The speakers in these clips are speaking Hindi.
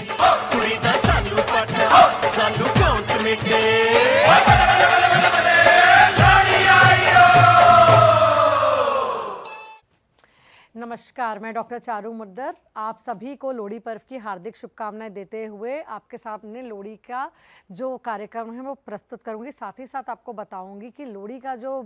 कुड़ी दा सानू पट सानू कौन समेटे नमस्कार, मैं डॉक्टर चारू मुद्दर आप सभी को लोहड़ी पर्व की हार्दिक शुभकामनाएं देते हुए आपके सामने लोहड़ी का जो कार्यक्रम है वो प्रस्तुत करूंगी। साथ ही साथ आपको बताऊंगी कि लोहड़ी का जो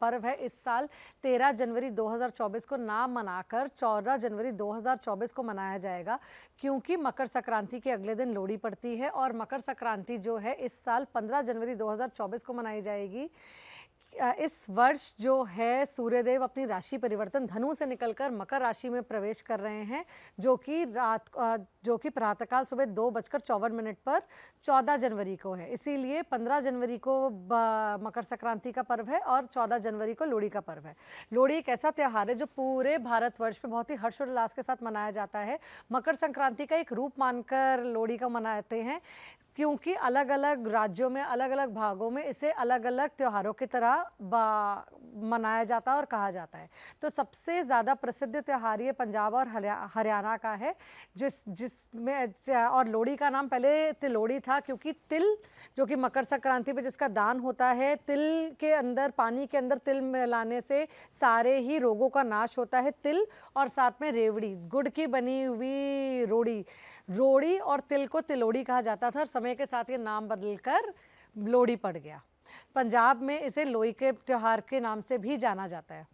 पर्व है इस साल 13 जनवरी 2024 को ना मनाकर 14 जनवरी 2024 को मनाया जाएगा, क्योंकि मकर संक्रांति के अगले दिन लोहड़ी पड़ती है और मकर संक्रांति जो है इस साल 15 जनवरी 2024 को मनाई जाएगी। इस वर्ष जो है सूर्यदेव अपनी राशि परिवर्तन धनु से निकलकर मकर राशि में प्रवेश कर रहे हैं, जो कि प्रातःकाल सुबह 2:54 पर 14 जनवरी को है। इसीलिए 15 जनवरी को मकर संक्रांति का पर्व है और 14 जनवरी को लोहड़ी का पर्व है। लोहड़ी एक ऐसा त्यौहार है जो पूरे भारतवर्ष में बहुत ही हर्षोल्लास के साथ मनाया जाता है। मकर संक्रांति का एक रूप मानकर लोहड़ी का मनाते हैं, क्योंकि अलग अलग राज्यों में अलग अलग भागों में इसे अलग अलग त्योहारों की तरह मनाया जाता है और कहा जाता है। तो सबसे ज़्यादा प्रसिद्ध त्यौहार ये पंजाब और हरियाणा का है, जिसमें और लोहड़ी का नाम पहले तिलोड़ी था, क्योंकि तिल जो कि मकर संक्रांति पे जिसका दान होता है, तिल के अंदर पानी के अंदर तिल मिलाने से सारे ही रोगों का नाश होता है। तिल और साथ में रेवड़ी गुड़ की बनी हुई रोड़ी और तिल को तिलोड़ी कहा जाता था और समय के साथ ये नाम बदलकर लोहड़ी पड़ गया। पंजाब में इसे लोई के त्यौहार के नाम से भी जाना जाता है।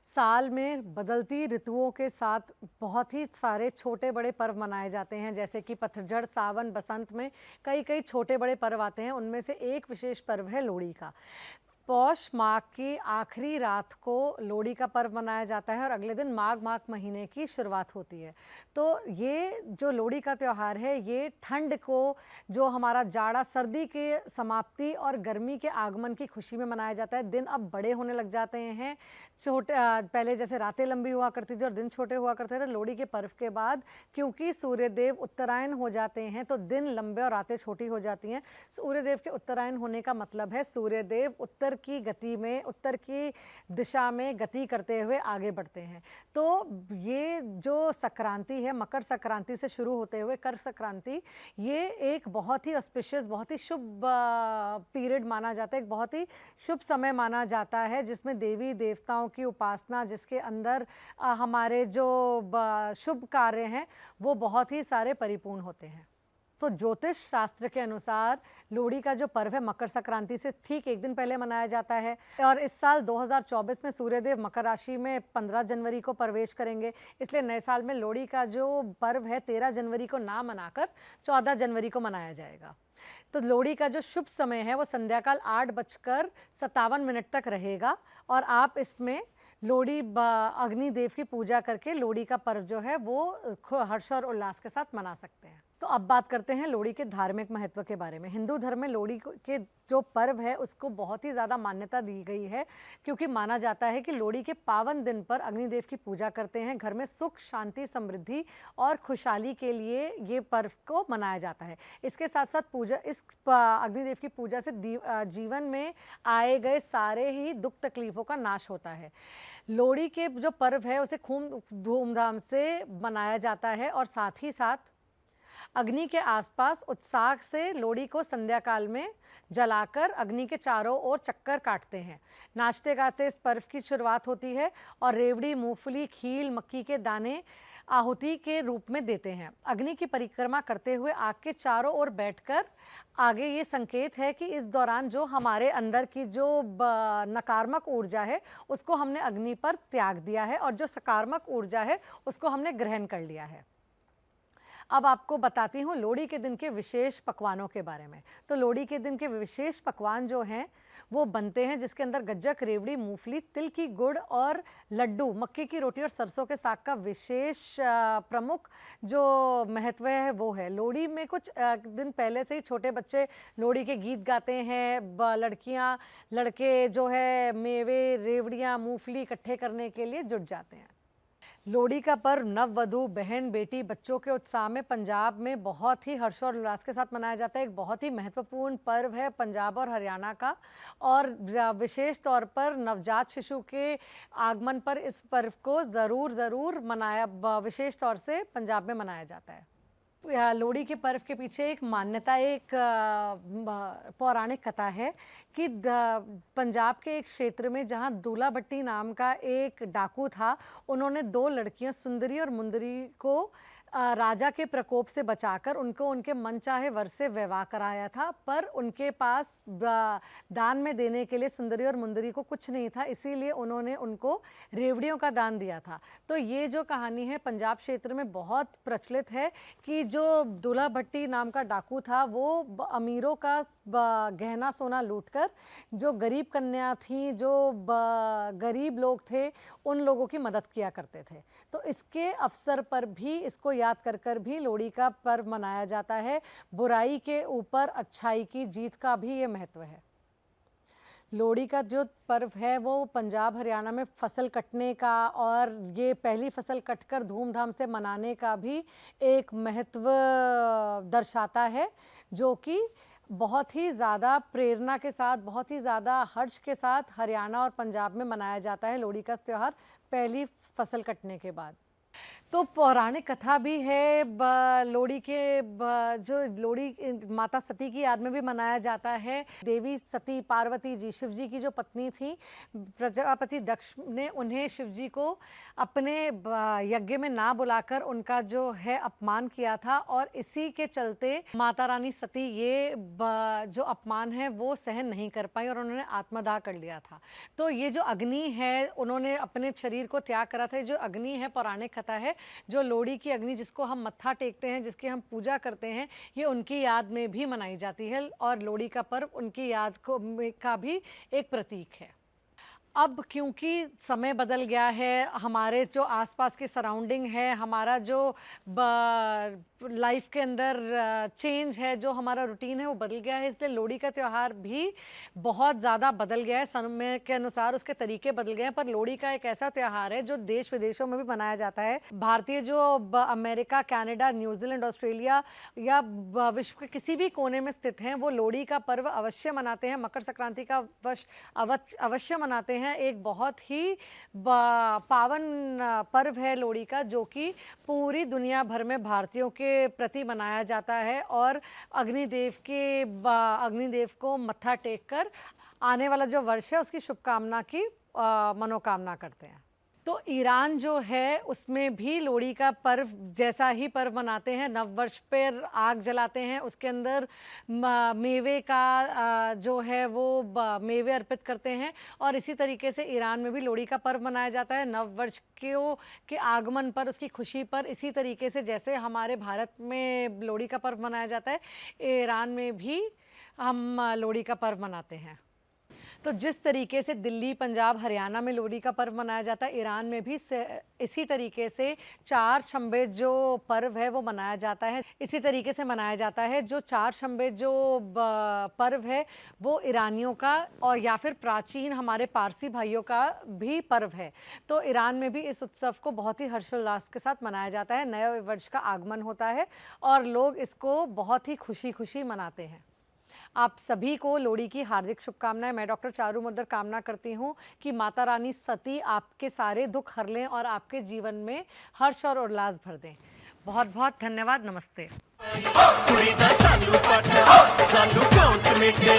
साल में बदलती ऋतुओं के साथ बहुत ही सारे छोटे बड़े पर्व मनाए जाते हैं, जैसे कि पतझड़, सावन, बसंत में कई छोटे बड़े पर्व आते हैं। उनमें से एक विशेष पर्व है लोहड़ी का। पौष माह की आखिरी रात को लोहड़ी का पर्व मनाया जाता है और अगले दिन माघ महीने की शुरुआत होती है। तो ये जो लोहड़ी का त्यौहार है ये ठंड को, जो हमारा जाड़ा सर्दी के समाप्ति और गर्मी के आगमन की खुशी में मनाया जाता है। दिन अब बड़े होने लग जाते हैं, पहले जैसे रातें लंबी हुआ करती थी और दिन छोटे हुआ करते थे। लोहड़ी के पर्व के बाद क्योंकि सूर्यदेव उत्तरायण हो जाते हैं तो दिन लंबे और रातें छोटी हो जाती हैं। सूर्यदेव के उत्तरायण होने का मतलब है सूर्यदेव उत्तर की दिशा में गति करते हुए आगे बढ़ते हैं। तो ये जो संक्रांति है, मकर संक्रांति से शुरू होते हुए कर संक्रांति, ये एक बहुत ही ऑस्पिशियस, बहुत ही शुभ पीरियड माना जाता है, एक बहुत ही शुभ समय माना जाता है, जिसमें देवी देवताओं की उपासना, जिसके अंदर हमारे जो शुभ कार्य हैं वो बहुत ही सारे परिपूर्ण होते हैं। तो ज्योतिष शास्त्र के अनुसार लोहड़ी का जो पर्व है मकर संक्रांति से ठीक एक दिन पहले मनाया जाता है और इस साल 2024 में सूर्यदेव मकर राशि में 15 जनवरी को प्रवेश करेंगे। इसलिए नए साल में लोहड़ी का जो पर्व है 13 जनवरी को ना मनाकर 14 जनवरी को मनाया जाएगा। तो लोहड़ी का जो शुभ समय है वो संध्याकाल 8:57 तक रहेगा और आप इसमें लोहड़ी अग्निदेव की पूजा करके लोहड़ी का पर्व जो है वो हर्ष और उल्लास के साथ मना सकते हैं। तो अब बात करते हैं लोहड़ी के धार्मिक महत्व के बारे में। हिंदू धर्म में लोहड़ी के जो पर्व है उसको बहुत ही ज़्यादा मान्यता दी गई है, क्योंकि माना जाता है कि लोहड़ी के पावन दिन पर अग्निदेव की पूजा करते हैं। घर में सुख, शांति, समृद्धि और खुशहाली के लिए ये पर्व को मनाया जाता है। इसके साथ साथ अग्निदेव की पूजा से जीवन में आए गए सारे ही दुख तकलीफ़ों का नाश होता है। लोहड़ी के जो पर्व है उसे खूब धूमधाम से मनाया जाता है और साथ ही साथ अग्नि के आसपास उत्साह से लोहड़ी को संध्या काल में जलाकर अग्नि के चारों ओर चक्कर काटते हैं। नाचते गाते इस पर्व की शुरुआत होती है और रेवड़ी, मूंगफली, खील, मक्की के दाने आहुति के रूप में देते हैं। अग्नि की परिक्रमा करते हुए आग के चारों ओर बैठकर आगे ये संकेत है कि इस दौरान जो हमारे अंदर की जो नकारात्मक ऊर्जा है उसको हमने अग्नि पर त्याग दिया है और जो सकारात्मक ऊर्जा है उसको हमने ग्रहण कर लिया है। अब आपको बताती हूँ लोहड़ी के दिन के विशेष पकवानों के बारे में। तो लोहड़ी के दिन के विशेष पकवान जो हैं वो बनते हैं, जिसके अंदर गज्जक, रेवड़ी, मूंगफली, तिल की गुड़ और लड्डू, मक्के की रोटी और सरसों के साग का विशेष प्रमुख जो महत्व है वो है। लोहड़ी में कुछ दिन पहले से ही छोटे बच्चे लोहड़ी के गीत गाते हैं। लड़कियां, लड़के जो है मेवे, रेवड़ियाँ, मूंगफली इकट्ठे करने के लिए जुट जाते हैं। लोहड़ी का पर्व नववधु, बहन, बेटी, बच्चों के उत्साह में पंजाब में बहुत ही हर्ष और उल्लास के साथ मनाया जाता है। एक बहुत ही महत्वपूर्ण पर्व है पंजाब और हरियाणा का, और विशेष तौर पर नवजात शिशु के आगमन पर इस पर्व को ज़रूर मनाया, विशेष तौर से पंजाब में मनाया जाता है। लोहड़ी के पर्व के पीछे एक मान्यता, एक पौराणिक कथा है कि पंजाब के एक क्षेत्र में जहाँ दूल्हा भट्टी नाम का एक डाकू था, उन्होंने 2 लड़कियां सुंदरी और मुंदरी को राजा के प्रकोप से बचाकर उनको उनके मनचाहे वर से विवाह कराया था, पर उनके पास दान में देने के लिए सुंदरी और मुंदरी को कुछ नहीं था, इसीलिए उन्होंने उनको रेवड़ियों का दान दिया था। तो ये जो कहानी है पंजाब क्षेत्र में बहुत प्रचलित है कि जो दूल्हा भट्टी नाम का डाकू था वो अमीरों का गहना सोना लूटकर जो गरीब कन्या थी, जो गरीब लोग थे, उन लोगों की मदद किया करते थे। तो इसके अवसर पर भी, इसको याद कर भी लोहड़ी का पर्व मनाया जाता है। बुराई के ऊपर अच्छाई की जीत का भी ये महत्व है। लोहड़ी का जो पर्व है वो पंजाब हरियाणा में फसल कटने का और ये पहली फसल कटकर धूमधाम से मनाने का भी एक महत्व दर्शाता है, जो कि बहुत ही ज़्यादा प्रेरणा के साथ, बहुत ही ज़्यादा हर्ष के साथ हरियाणा और पंजाब में मनाया जाता है लोहड़ी का त्यौहार पहली फसल कटने के बाद। तो पौराणिक कथा भी है लोहड़ी के, जो लोहड़ी माता सती की याद में भी मनाया जाता है। देवी सती पार्वती जी, शिव जी की जो पत्नी थी, प्रजापति दक्ष ने उन्हें शिव जी को अपने यज्ञ में ना बुलाकर उनका जो है अपमान किया था, और इसी के चलते माता रानी सती ये जो अपमान है वो सहन नहीं कर पाई और उन्होंने आत्मदाह कर लिया था। तो ये जो अग्नि है, उन्होंने अपने शरीर को त्याग करा था। जो अग्नि है पौराणिक कथा है, जो लोहड़ी की अग्नि जिसको हम मत्था टेकते हैं, जिसकी हम पूजा करते हैं, ये उनकी याद में भी मनाई जाती है और लोहड़ी का पर्व उनकी याद का भी एक प्रतीक है। अब क्योंकि समय बदल गया है, हमारे जो आसपास की सराउंडिंग है, हमारा जो लाइफ के अंदर चेंज है, जो हमारा रूटीन है वो बदल गया है, इसलिए लोहड़ी का त्यौहार भी बहुत ज़्यादा बदल गया है। समय के अनुसार उसके तरीके बदल गए हैं, पर लोहड़ी का एक ऐसा त्यौहार है जो देश विदेशों में भी मनाया जाता है। भारतीय जो अमेरिका, कनाडा, न्यूजीलैंड, ऑस्ट्रेलिया या विश्व के किसी भी कोने में स्थित हैं, वो लोहड़ी का पर्व अवश्य मनाते हैं। मकर संक्रांति का अवश्य मनाते हैं। एक बहुत ही पावन पर्व है लोहड़ी का, जो कि पूरी दुनिया भर में भारतीयों के प्रति मनाया जाता है और अग्निदेव को मत्था टेक कर आने वाला जो वर्ष है उसकी शुभकामना की मनोकामना करते हैं। तो ईरान जो है उसमें भी लोहड़ी का पर्व जैसा ही पर्व मनाते हैं। नव वर्ष पर आग जलाते हैं, उसके अंदर मेवे का जो है वो मेवे अर्पित करते हैं, और इसी तरीके से ईरान में भी लोहड़ी का पर्व मनाया जाता है नव वर्ष के आगमन पर, उसकी खुशी पर। इसी तरीके से जैसे हमारे भारत में लोहड़ी का पर्व मनाया जाता है, ईरान में भी हम लोहड़ी का पर्व मनाते हैं। तो जिस तरीके से दिल्ली, पंजाब, हरियाणा में लोहड़ी का पर्व मनाया जाता है, ईरान में भी इसी तरीके से चार शंबे जो पर्व है वो मनाया जाता है। इसी तरीके से मनाया जाता है। जो चार शंबे जो पर्व है वो ईरानियों का और या फिर प्राचीन हमारे पारसी भाइयों का भी पर्व है। तो ईरान में भी इस उत्सव को बहुत ही हर्षोल्लास के साथ मनाया जाता है। नए वर्ष का आगमन होता है और लोग इसको बहुत ही खुशी मनाते हैं। आप सभी को लोहड़ी की हार्दिक शुभकामनाएं। मैं डॉक्टर चारू मुद्दर कामना करती हूँ कि माता रानी सती आपके सारे दुख हर लें और आपके जीवन में हर्ष और उल्लास भर दें। बहुत बहुत धन्यवाद। नमस्ते। कुड़ी दा सानू पट सानू क्यों समेटे